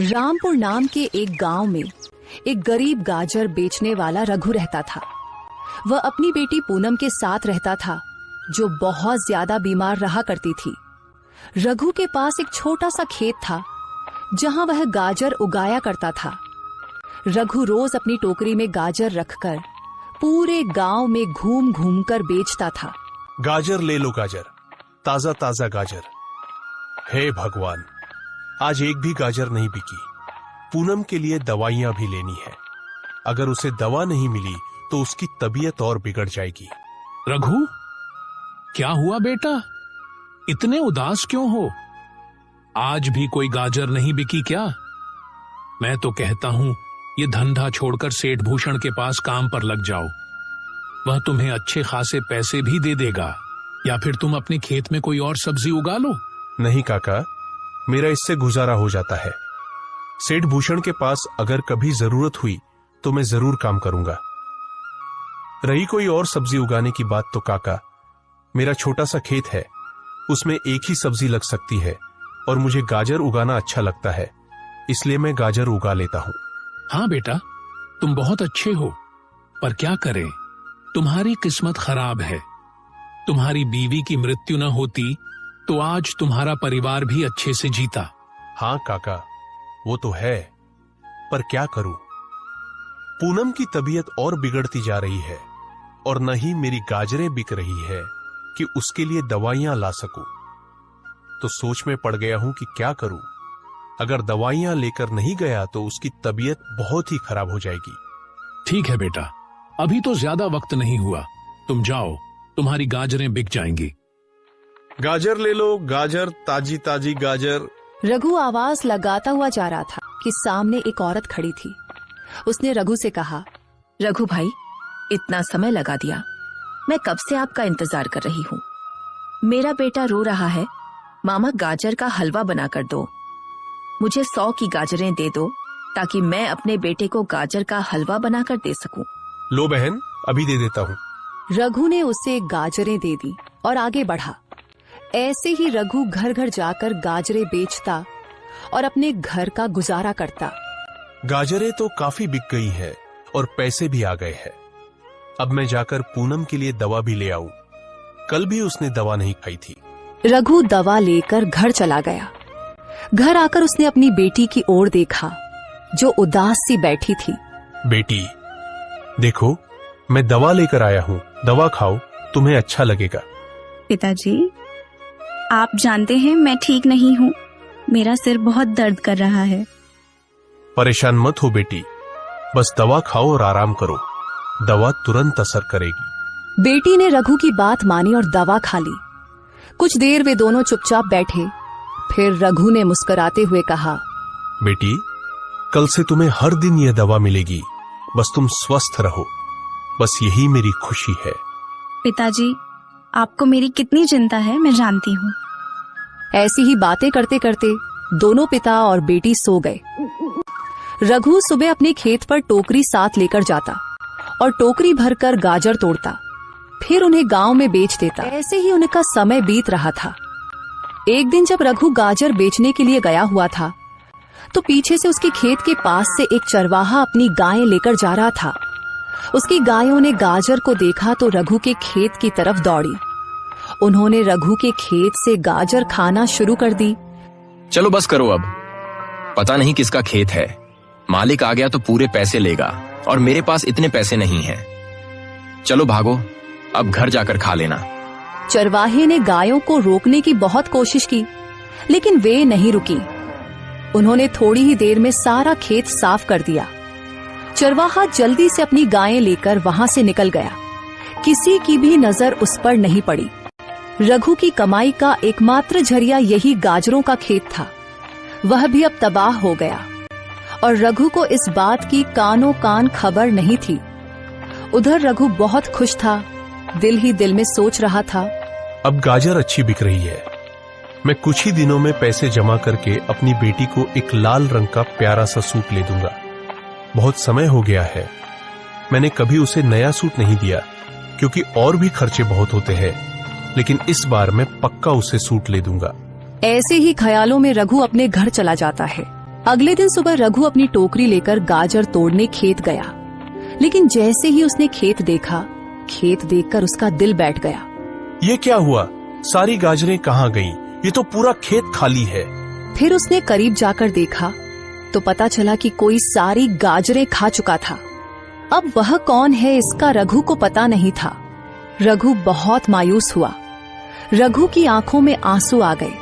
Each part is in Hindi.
रामपुर नाम के एक गांव में एक गरीब गाजर बेचने वाला रघु रहता था। वह अपनी बेटी पूनम के साथ रहता था, जो बहुत ज्यादा बीमार रहा करती थी। रघु के पास एक छोटा सा खेत था, जहां वह गाजर उगाया करता था। रघु रोज अपनी टोकरी में गाजर रखकर पूरे गांव में घूम घूम कर बेचता था। गाजर ले लो गाजर, ताजा ताजा गाजर। हे भगवान, आज एक भी गाजर नहीं बिकी। पूनम के लिए दवाइयां भी लेनी है। अगर उसे दवा नहीं मिली तो उसकी तबीयत और बिगड़ जाएगी। रघु, क्या हुआ बेटा? इतने उदास क्यों हो? आज भी कोई गाजर नहीं बिकी क्या? मैं तो कहता हूं ये धंधा छोड़कर सेठ भूषण के पास काम पर लग जाओ। वह तुम्हें अच्छे खासे पैसे भी दे देगा। या फिर तुम अपने खेत में कोई और सब्जी उगा लो। नहीं काका, मेरा इससे गुजारा हो जाता है। सेठ भूषण के पास अगर कभी जरूरत हुई तो मैं जरूर काम करूंगा। रही कोई और सब्जी उगाने की बात तो काका, मेरा छोटा सा खेत है, उसमें एक ही सब्जी लग सकती है और मुझे गाजर उगाना अच्छा लगता है, इसलिए मैं गाजर उगा लेता हूं। हाँ बेटा, तुम बहुत अच्छे हो, पर क्या करें, तुम्हारी किस्मत खराब है। तुम्हारी बीवी की मृत्यु न होती तो आज तुम्हारा परिवार भी अच्छे से जीता। हाँ काका, वो तो है, पर क्या करूं? पूनम की तबीयत और बिगड़ती जा रही है और न ही मेरी गाजरें बिक रही है कि उसके लिए दवाइयां ला सकूं। तो सोच में पड़ गया हूं कि क्या करूं। अगर दवाइयां लेकर नहीं गया तो उसकी तबीयत बहुत ही खराब हो जाएगी। ठीक है बेटा, अभी तो ज्यादा वक्त नहीं हुआ, तुम जाओ, तुम्हारी गाजरें बिक जाएंगी। गाजर ले लो गाजर, ताजी ताजी गाजर। रघु आवाज लगाता हुआ जा रहा था कि सामने एक औरत खड़ी थी। उसने रघु से कहा, रघु भाई, इतना समय लगा दिया, मैं कब से आपका इंतजार कर रही हूँ। मेरा बेटा रो रहा है, मामा गाजर का हलवा बना कर दो। मुझे 100 की गाजरें दे दो ताकि मैं अपने बेटे को गाजर का हलवा बनाकर दे सकूं। लो बहन, अभी दे देता हूँ। रघु ने उसे गाजरें दे दी और आगे बढ़ा। ऐसे ही रघु घर घर जाकर गाजरें बेचता और अपने घर का गुजारा करता। गाजरें तो काफी बिक गई है और पैसे भी आ गए हैं। अब मैं जाकर पूनम के लिए दवा भी ले आऊं। कल भी उसने दवा नहीं खाई थी। रघु दवा लेकर घर चला गया। घर आकर उसने अपनी बेटी की ओर देखा, जो उदास सी बैठी थी। बेटी, देखो, मैं दवा लेकर आया हूँ, दवा खाओ, तुम्हें अच्छा लगेगा। पिताजी, आप जानते हैं मैं ठीक नहीं हूँ, मेरा सिर बहुत दर्द कर रहा है। परेशान मत हो बेटी, बस दवा खाओ और आराम करो, दवा तुरंत असर करेगी। बेटी ने रघु की बात मानी और दवा खा ली। कुछ देर वे दोनों चुपचाप बैठे। फिर रघु ने मुस्कुराते हुए कहा, बेटी, कल से तुम्हें हर दिन यह दवा मिलेगी, बस तुम स्वस्थ रहो, बस यही मेरी खुशी है। पिताजी, आपको मेरी कितनी चिंता है मैं जानती हूँ। ऐसी ही बातें करते करते दोनों पिता और बेटी सो गए। रघु सुबह अपने खेत पर टोकरी साथ लेकर जाता और टोकरी भरकर गाजर तोड़ता, फिर उन्हें गांव में बेच देता। ऐसे ही उनका समय बीत रहा था। एक दिन जब रघु गाजर बेचने के लिए गया हुआ था, तो पीछे से उसके खेत के पास से एक चरवाहा अपनी गायें लेकर जा रहा था। उसकी गायों ने गाजर को देखा तो रघु के खेत की तरफ दौड़ी। उन्होंने रघु के खेत से गाजर खाना शुरू कर दी। चलो बस करो अब, पता नहीं किसका खेत है, मालिक आ गया तो पूरे पैसे लेगा और मेरे पास इतने पैसे नहीं हैं। चलो भागो, अब घर जाकर खा लेना। चरवाहे ने गायों को रोकने की बहुत कोशिश की, लेकिन वे नहीं रुकी। उन्होंने थोड़ी ही देर में सारा खेत साफ कर दिया। चरवाहा जल्दी से अपनी गायें लेकर वहां से निकल गया। किसी की भी नजर उस पर नहीं पड़ी। रघु की कमाई का एकमात्र जरिया यही गाजरों का खेत था। वह भी अब तबाह हो गया और रघु को इस बात की कानों कान खबर नहीं थी। उधर रघु बहुत खुश था, दिल ही दिल में सोच रहा था, अब गाजर अच्छी बिक रही है। मैं कुछ ही दिनों में पैसे जमा करके अपनी बेटी को एक लाल रंग का प्यारा सा सूट ले दूंगा। बहुत समय हो गया है, मैंने कभी उसे नया सूट नहीं दिया, क्योंकि और भी खर्चे बहुत होते हैं, लेकिन इस बार मैं पक्का उसे सूट ले दूंगा। ऐसे ही ख्यालों में रघु अपने घर चला जाता है। अगले दिन सुबह रघु अपनी टोकरी लेकर गाजर तोड़ने खेत गया, लेकिन जैसे ही उसने खेत देखा, खेत देखकर उसका दिल बैठ गया। ये क्या हुआ? सारी गाजरें कहाँ गईं? ये तो पूरा खेत खाली है। फिर उसने करीब जाकर देखा तो पता चला कि कोई सारी गाजरें खा चुका था। अब वह कौन है इसका रघु को पता नहीं था। रघु बहुत मायूस हुआ। रघु की आंखों में आंसू आ गए।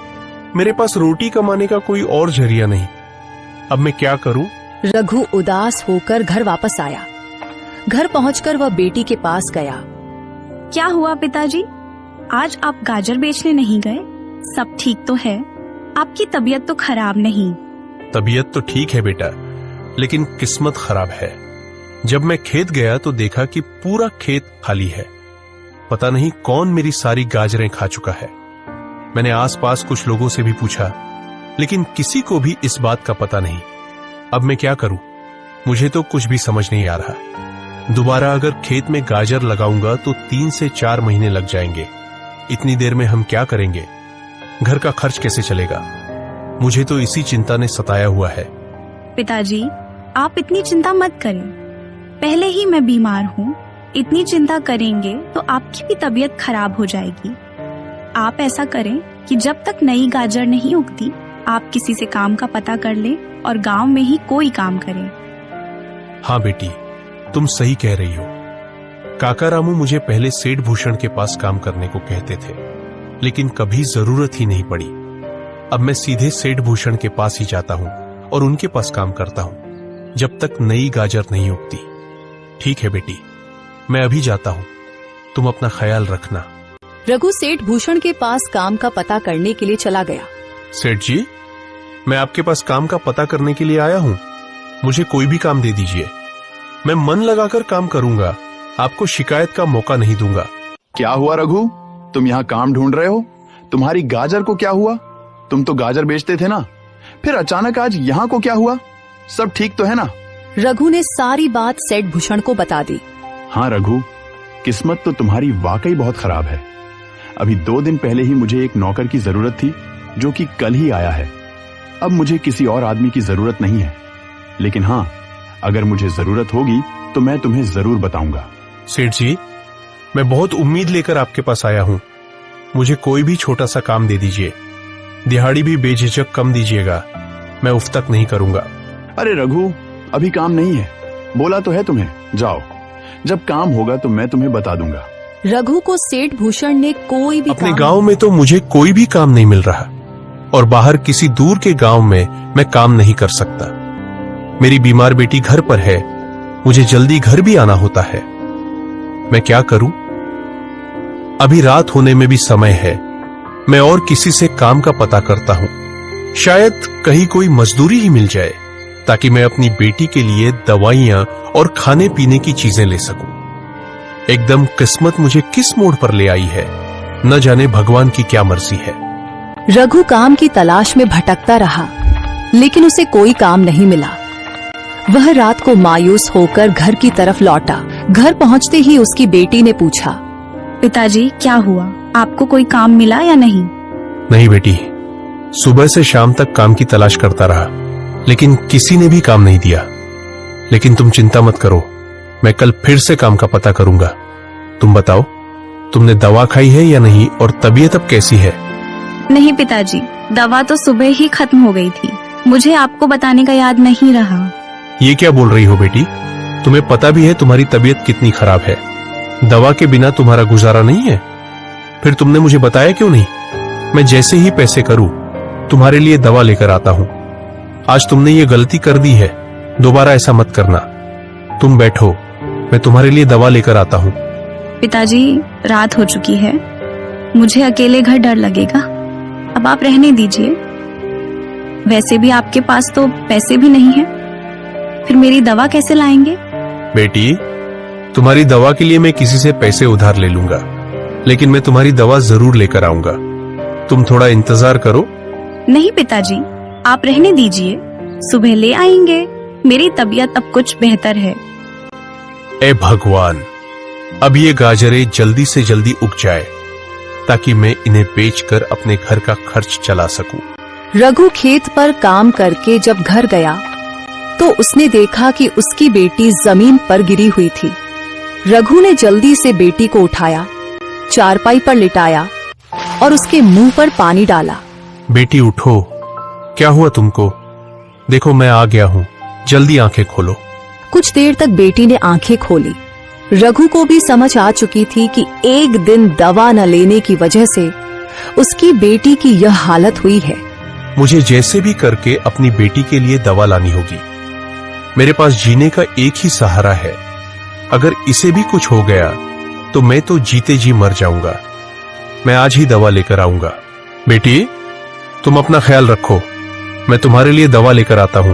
मेरे पास रोटी कमाने का कोई और जरिया नहीं, अब मैं क्या करूं? रघु उदास होकर घर वापस आया। घर पहुंचकर वह बेटी के पास गया। क्या हुआ पिताजी? आज आप गाजर बेचने नहीं गए? सब ठीक तो है? आपकी तबीयत तो खराब नहीं? तबीयत तो ठीक है बेटा, लेकिन किस्मत खराब है। जब मैं खेत गया तो देखा कि पूरा खेत खाली है। पता नहीं कौन मेरी सारी गाजरें खा चुका है। मैंने आसपास कुछ लोगों से भी पूछा, लेकिन किसी को भी इस बात का पता नहीं। अब मैं क्या करूं? मुझे तो कुछ भी समझ नहीं आ रहा। दोबारा अगर खेत में गाजर लगाऊंगा तो 3 से 4 महीने लग जाएंगे। इतनी देर में हम क्या करेंगे? घर का खर्च कैसे चलेगा? मुझे तो इसी चिंता ने सताया हुआ है। पिताजी, आप इतनी चिंता मत करें। पहले ही मैं बीमार हूँ। इतनी चिंता करेंगे तो आपकी भी तबीयत खराब हो जाएगी। आप ऐसा करें कि जब तक नई गाजर नहीं उगती, आप किसी से काम का पता कर लें और गांव में ही कोई काम करें। हाँ बेटी, तुम सही कह रही हो। काका रामू मुझे पहले सेठ भूषण के पास काम करने को कहते थे, लेकिन कभी जरूरत ही नहीं पड़ी। अब मैं सीधे सेठ भूषण के पास ही जाता हूँ और उनके पास काम करता हूँ जब तक नई गाजर नहीं उगती। ठीक है बेटी, मैं अभी जाता हूँ। तुम अपना ख्याल रखना। रघु सेठ भूषण के पास काम का पता करने के लिए चला गया। सेठ जी, मैं आपके पास काम का पता करने के लिए आया हूँ। मुझे कोई भी काम दे दीजिए। मैं मन लगाकर काम करूंगा। आपको शिकायत का मौका नहीं दूंगा। क्या हुआ रघु? तुम यहाँ काम ढूंढ रहे हो? तुम्हारी गाजर को क्या हुआ? तुम तो गाजर बेचते थे ना, फिर अचानक आज यहाँ को क्या हुआ? सब ठीक तो है ना? रघु ने सारी बात सेठ भूषण को बता दी। हाँ रघु, किस्मत तो तुम्हारी वाकई बहुत खराब है। अभी 2 दिन पहले ही मुझे एक नौकर की जरूरत थी, जो कि कल ही आया है। अब मुझे किसी और आदमी की जरूरत नहीं है, लेकिन हाँ, अगर मुझे जरूरत होगी तो मैं तुम्हें जरूर बताऊंगा। सेठ जी, मैं बहुत उम्मीद लेकर आपके पास आया हूँ। मुझे कोई भी छोटा सा काम दे दीजिए। दिहाड़ी भी बेझिझक कम दीजिएगा। मैं उफ तक नहीं करूंगा। अरे रघु, अभी काम नहीं है, बोला तो है तुम्हें। जाओ, जब काम होगा तो मैं तुम्हें बता दूंगा। रघु को सेठ भूषण ने कोई भी अपने काम गांव में तो मुझे कोई भी काम नहीं मिल रहा, और बाहर किसी दूर के गांव में मैं काम नहीं कर सकता। मेरी बीमार बेटी घर पर है। मुझे जल्दी घर भी आना होता है। मैं क्या करूं? अभी रात होने में भी समय है। मैं और किसी से काम का पता करता हूं। शायद कहीं कोई मजदूरी ही मिल जाए, ताकि मैं अपनी बेटी के लिए दवाइयां और खाने पीने की चीजें ले सकूं। एकदम किस्मत मुझे किस मोड़ पर ले आई है, न जाने भगवान की क्या मर्जी है। रघु काम की तलाश में भटकता रहा, लेकिन उसे कोई काम नहीं मिला। वह रात को मायूस होकर घर की तरफ लौटा। घर पहुंचते ही उसकी बेटी ने पूछा, पिताजी क्या हुआ? आपको कोई काम मिला या नहीं? नहीं बेटी, सुबह से शाम तक काम की तलाश करता रहा, लेकिन किसी ने भी काम नहीं दिया। लेकिन तुम चिंता मत करो, मैं कल फिर से काम का पता करूंगा। तुम बताओ, तुमने दवा खाई है या नहीं, और तबीयत अब कैसी है? नहीं पिताजी, दवा तो सुबह ही खत्म हो गई थी। मुझे आपको बताने का याद नहीं रहा। ये क्या बोल रही हो बेटी? तुम्हें पता भी है तुम्हारी तबीयत कितनी खराब है। दवा के बिना तुम्हारा गुजारा नहीं है। फिर तुमने मुझे बताया क्यों नहीं? मैं जैसे ही पैसे करूं तुम्हारे लिए दवा लेकर आता हूं। आज तुमने ये गलती कर दी है, दोबारा ऐसा मत करना। तुम बैठो, मैं तुम्हारे लिए दवा लेकर आता हूं। पिताजी, रात हो चुकी है। मुझे अकेले घर डर लगेगा। अब आप रहने दीजिए। वैसे भी आपके पास तो पैसे भी नहीं है, फिर मेरी दवा कैसे लाएंगे? बेटी, तुम्हारी दवा के लिए मैं किसी से पैसे उधार ले लूंगा, लेकिन मैं तुम्हारी दवा जरूर लेकर आऊंगा। तुम थोड़ा इंतजार करो। नहीं पिताजी, आप रहने दीजिए, सुबह ले आएंगे। मेरी तबीयत अब कुछ बेहतर है। ए भगवान, अब ये गाजरें जल्दी से जल्दी उग जाए, ताकि मैं इन्हें बेचकर अपने घर का खर्च चला सकूं। रघु खेत पर काम करके जब घर गया तो उसने देखा कि उसकी बेटी जमीन पर गिरी हुई थी। रघु ने जल्दी से बेटी को उठाया, चारपाई पर लिटाया और उसके मुंह पर पानी डाला। बेटी उठो, क्या हुआ तुमको? देखो मैं आ गया हूँ, जल्दी आंखें खोलो। कुछ देर तक बेटी ने आंखें खोली। रघु को भी समझ आ चुकी थी कि एक दिन दवा न लेने की वजह से उसकी बेटी की यह हालत हुई है। मुझे जैसे भी करके अपनी बेटी के लिए दवा लानी होगी। मेरे पास जीने का एक ही सहारा है। अगर इसे भी कुछ हो गया तो मैं तो जीते जी मर जाऊंगा। मैं आज ही दवा लेकर आऊंगा। बेटी, तुम अपना ख्याल रखो, मैं तुम्हारे लिए दवा लेकर आता हूं।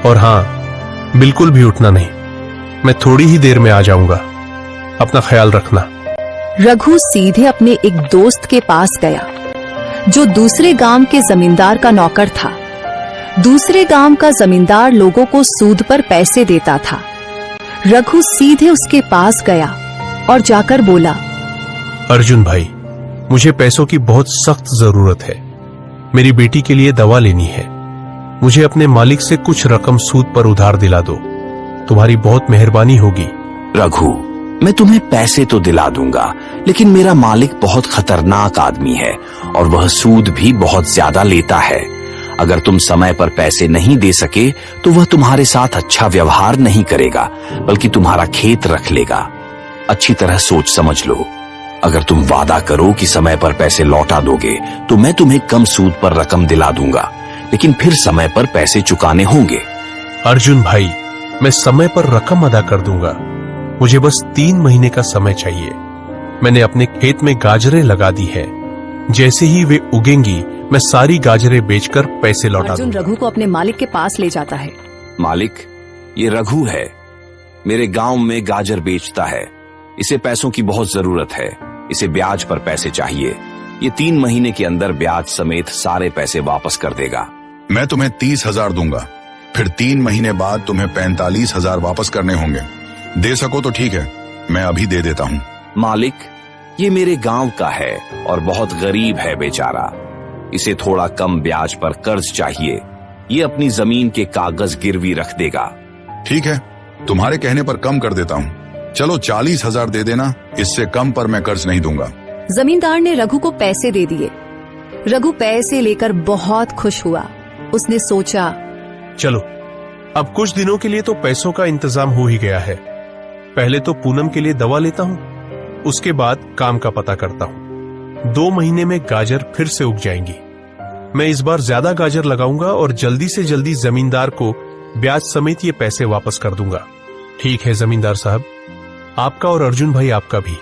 और हां, बिल्कुल भी उठना नहीं, मैं थोड़ी ही देर में आ जाऊंगा। अपना ख्याल रखना। रघु सीधे अपने एक दोस्त के पास गया जो दूसरे गांव के जमींदार का नौकर था। दूसरे गांव का जमींदार लोगों को सूद पर पैसे देता था। रघु सीधे उसके पास गया और जाकर बोला, अर्जुन भाई, मुझे पैसों की बहुत सख्त जरूरत है। मेरी बेटी के लिए दवा लेनी है। मुझे अपने मालिक से कुछ रकम सूद पर उधार दिला दो। तुम्हारी बहुत मेहरबानी होगी। रघु, मैं तुम्हें पैसे तो दिला दूंगा, लेकिन मेरा मालिक बहुत खतरनाक आदमी है और वह सूद भी बहुत ज्यादा लेता है। अगर तुम समय पर पैसे नहीं दे सके तो वह तुम्हारे साथ अच्छा व्यवहार नहीं करेगा, बल्कि तुम्हारा खेत रख लेगा। अच्छी तरह सोच समझ लो। अगर तुम वादा करो कि समय पर पैसे लौटा दोगे तो मैं तुम्हें कम सूद पर रकम दिला दूंगा, लेकिन फिर समय पर पैसे चुकाने होंगे। अर्जुन भाई, मैं समय पर रकम अदा कर दूंगा। मुझे बस 3 महीने का समय चाहिए। मैंने अपने खेत में गाजरें लगा दी है। जैसे ही वे उगेंगी मैं सारी गाजरें बेचकर पैसे लौटा अर्जुन दूंगा। रघु को अपने मालिक के पास ले जाता है। मालिक, ये रघु है, मेरे गांव में गाजर बेचता है। इसे पैसों की बहुत जरूरत है। इसे ब्याज पर पैसे चाहिए। ये 3 महीने के अंदर ब्याज समेत सारे पैसे वापस कर देगा। मैं तुम्हें 30,000 दूंगा, फिर 3 महीने बाद तुम्हें 45,000 वापस करने होंगे। दे सको तो ठीक है, मैं अभी दे देता हूँ। मालिक, ये मेरे गांव का है और बहुत गरीब है बेचारा। इसे थोड़ा कम ब्याज पर कर्ज चाहिए। ये अपनी जमीन के कागज गिरवी रख देगा। ठीक है, तुम्हारे कहने पर कम कर देता हूँ। चलो 40,000 दे देना, इससे कम पर मैं कर्ज नहीं दूंगा। जमींदार ने रघु को पैसे दे दिए। रघु पैसे लेकर बहुत खुश हुआ। उसने सोचा, चलो अब कुछ दिनों के लिए तो पैसों का इंतजाम हो ही गया है। पहले तो पूनम के लिए दवा लेता हूँ, उसके बाद काम का पता करता हूँ। 2 महीने में गाजर फिर से उग जाएंगी। मैं इस बार ज्यादा गाजर लगाऊंगा और जल्दी से जल्दी जमींदार को ब्याज समेत ये पैसे वापस कर दूंगा। ठीक है जमींदार साहब, आपका और अर्जुन भाई आपका भी।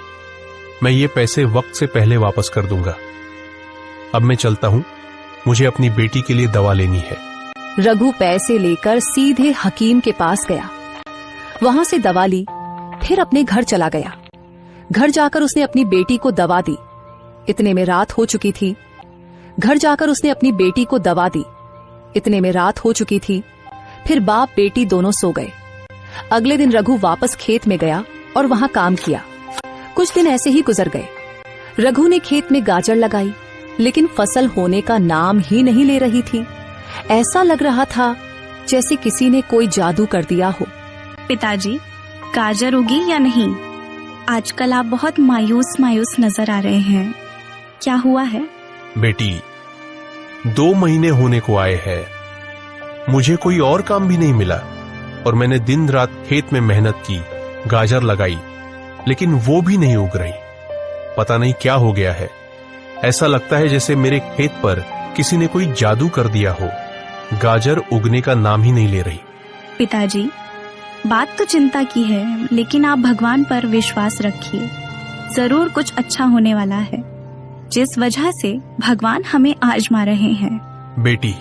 मैं ये पैसे वक्त से पहले वापस कर दूंगा। अब मैं चलता हूँ, मुझे अपनी बेटी के लिए दवा लेनी है। रघु पैसे लेकर सीधे हकीम के पास गया। वहां से दवा ली, फिर अपने घर चला गया। घर जाकर उसने अपनी बेटी को दवा दी। इतने में रात हो चुकी थी। घर जाकर उसने अपनी बेटी को दवा दी। इतने में रात हो चुकी थी। फिर बाप बेटी दोनों सो गए। अगले दिन रघु वापस खेत में गया और वहां काम किया। कुछ दिन ऐसे ही गुजर गए। रघु ने खेत में गाजर लगाई, लेकिन फसल होने का नाम ही नहीं ले रही थी। ऐसा लग रहा था जैसे किसी ने कोई जादू कर दिया हो। पिताजी, गाजर उगी या नहीं? आजकल आप बहुत मायूस मायूस नजर आ रहे हैं। क्या हुआ है? बेटी, 2 महीने होने को आए हैं। मुझे कोई और काम भी नहीं मिला और मैंने दिन रात खेत में मेहनत की, गाजर लगाई, लेकिन वो भी नहीं उग रही। पता नहीं क्या हो गया है। ऐसा लगता है जैसे मेरे खेत पर किसी ने कोई जादू कर दिया हो। गाजर उगने का नाम ही नहीं ले रही। पिताजी, बात तो चिंता की है, लेकिन आप भगवान पर विश्वास रखिए। जरूर कुछ अच्छा होने वाला है, जिस वजह से भगवान हमें आजमा रहे हैं। बेटी,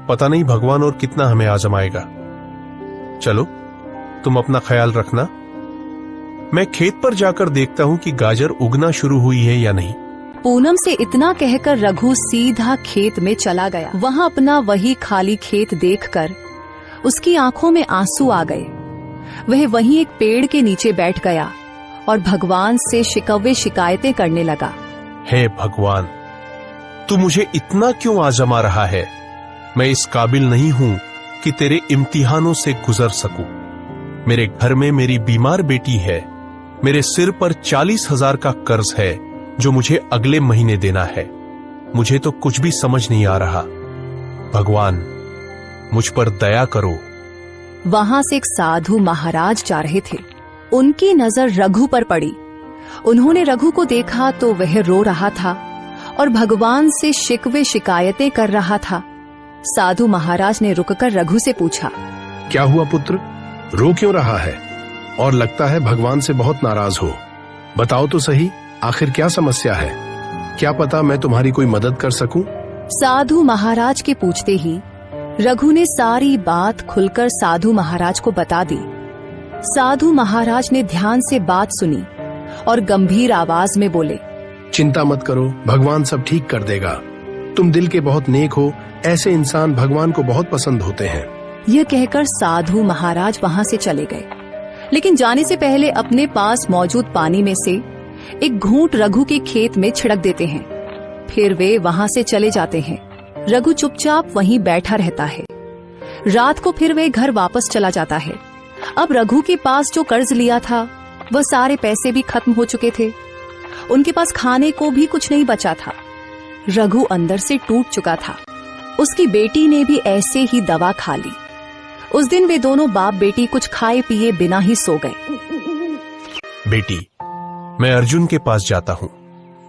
पता नहीं भगवान और कितना हमें आजमाएगा। चलो, तुम अपना ख्याल रखना। मैं खेत पर जाकर देखता हूँ कि गाजर उगना शुरू हुई है या नहीं। पूनम से इतना कहकर रघु सीधा खेत में चला गया। वहां अपना वही खाली खेत देखकर उसकी आंखों में आंसू आ गए। वह वहीं एक पेड़ के नीचे बैठ गया और भगवान से शिकवे शिकायतें करने लगा। हे भगवान, तू मुझे इतना क्यों आजमा रहा है? मैं इस काबिल नहीं हूं कि तेरे इम्तिहानों से गुजर सकूं। मेरे घर में मेरी बीमार बेटी है। मेरे सिर पर 40,000 का कर्ज है जो मुझे अगले महीने देना है। मुझे तो कुछ भी समझ नहीं आ रहा। भगवान, मुझ पर दया करो। वहां से एक साधु महाराज जा रहे थे। उनकी नजर रघु पर पड़ी। उन्होंने रघु को देखा तो वह रो रहा था और भगवान से शिकवे शिकायतें कर रहा था। साधु महाराज ने रुककर रघु से पूछा, क्या हुआ पुत्र, रो क्यों रहा है? और लगता है भगवान से बहुत नाराज हो। बताओ तो सही, आखिर क्या समस्या है? क्या पता मैं तुम्हारी कोई मदद कर सकूं? साधु महाराज के पूछते ही रघु ने सारी बात खुलकर साधु महाराज को बता दी। साधु महाराज ने ध्यान से बात सुनी और गंभीर आवाज में बोले, चिंता मत करो, भगवान सब ठीक कर देगा। तुम दिल के बहुत नेक हो, ऐसे इंसान भगवान को बहुत पसंद होते हैं। यह कहकर साधु महाराज वहां से चले गए, लेकिन जाने से पहले अपने पास मौजूद पानी में से एक घूंट रघु के खेत में छिड़क देते हैं। फिर वे वहां से चले जाते हैं। रघु चुपचाप वहीं बैठा रहता है। रात को फिर वे घर वापस चला जाता है। अब रघु के पास जो कर्ज लिया था वह सारे पैसे भी खत्म हो चुके थे। उनके पास खाने को भी कुछ नहीं बचा था। रघु अंदर से टूट चुका था। उसकी बेटी ने भी ऐसे ही दवा खा ली। उस दिन वे दोनों बाप बेटी कुछ खाए पिए बिना ही सो गए। बेटी, मैं अर्जुन के पास जाता हूँ।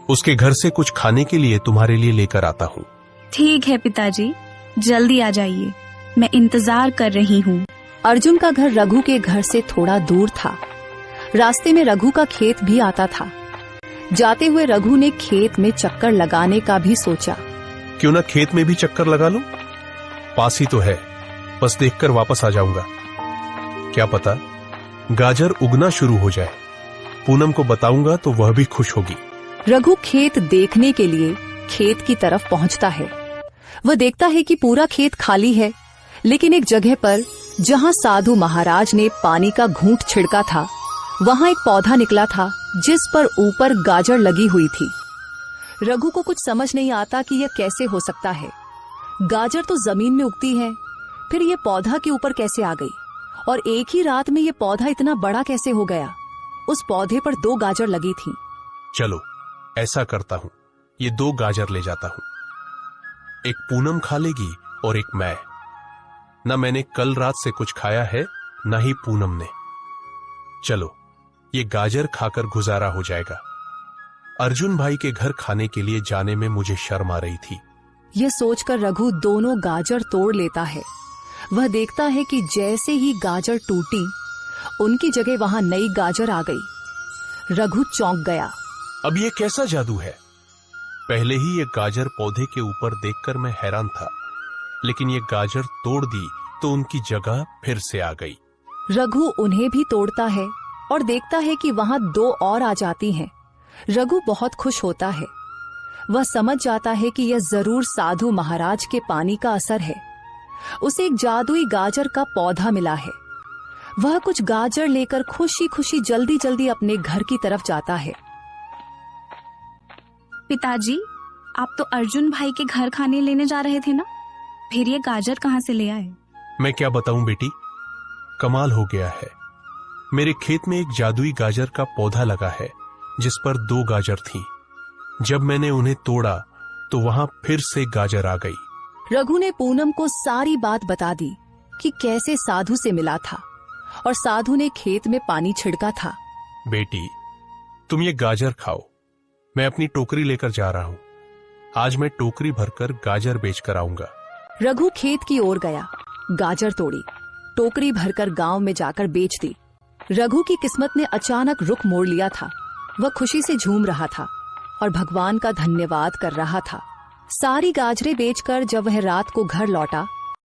उसके घर से कुछ खाने के लिए तुम्हारे लिए लेकर आता हूँ। ठीक है पिताजी, जल्दी आ जाइए, मैं इंतजार कर रही हूँ। अर्जुन का घर रघु के घर से थोड़ा दूर था। रास्ते में रघु का खेत भी आता था। जाते हुए रघु ने खेत में चक्कर लगाने का भी सोचा। क्यों ना खेत में भी चक्कर लगा लूं? पास ही तो है, बस देखकर वापस आ जाऊंगा। क्या पता गाजर उगना शुरू हो जाए। पूनम को बताऊंगा तो वह भी खुश होगी। रघु खेत देखने के लिए खेत की तरफ पहुंचता है। वह देखता है कि पूरा खेत खाली है, लेकिन एक जगह पर जहां साधु महाराज ने पानी का घूंट छिड़का था, वहां एक पौधा निकला था जिस पर ऊपर गाजर लगी हुई थी। रघु को कुछ समझ नहीं आता कि यह कैसे हो सकता है। गाजर तो जमीन में उगती है, फिर यह पौधा के ऊपर कैसे आ गई? और एक ही रात में यह पौधा इतना बड़ा कैसे हो गया? उस पौधे पर 2 गाजर लगी थी। चलो ऐसा करता हूँ, ये 2 गाजर ले जाता हूँ। एक पूनम खा लेगी और एक मैं। न मैंने कल रात से कुछ खाया है, न ही पूनम ने। चलो ये गाजर खाकर गुजारा हो जाएगा। अर्जुन भाई के घर खाने के लिए जाने में मुझे शर्म आ रही थी। यह सोचकर रघु दोनों गाजर तोड़ लेता है। वह देखता है कि जैसे ही गाजर टूटी, उनकी जगह वहां नई गाजर आ गई। रघु चौंक गया। अब ये कैसा जादू है? पहले ही ये गाजर पौधे के ऊपर देखकर मैं हैरान था, लेकिन ये गाजर तोड़ दी तो उनकी जगह फिर से आ गई। रघु उन्हें भी तोड़ता है और देखता है कि वहां 2 और आ जाती हैं। रघु बहुत खुश होता है। वह समझ जाता है कि यह जरूर साधु महाराज के पानी का असर है। उसे एक जादुई गाजर का पौधा मिला है। वह कुछ गाजर लेकर खुशी खुशी जल्दी जल्दी अपने घर की तरफ जाता है। पिताजी, आप तो अर्जुन भाई के घर खाने लेने जा रहे थे ना? फिर ये गाजर कहाँ से ले आए? मैं क्या बताऊं बेटी, कमाल हो गया है। मेरे खेत में एक जादुई गाजर का पौधा लगा है जिस पर 2 गाजर थीं। जब मैंने उन्हें तोड़ा तो वहां फिर से गाजर आ गई। रघु ने पूनम को सारी बात बता दी कि कैसे साधु से मिला था और साधु ने खेत में पानी छिड़का था। बेटी, तुम ये गाजर खाओ। मैं अपनी टोकरी लेकर जा रहा हूं। आज मैं टोकरी भरकर गाजर बेचकर आऊंगा। रघु खेत की ओर गया, गाजर तोड़ी, टोकरी भरकर गांव में जाकर बेच दी। रघु की किस्मत ने अचानक रुख मोड़ लिया था। वह खुशी से झूम रहा था और भगवान का धन्यवाद कर रहा था। सारी गाजरें बेचकर जब वह रात को घर लौटा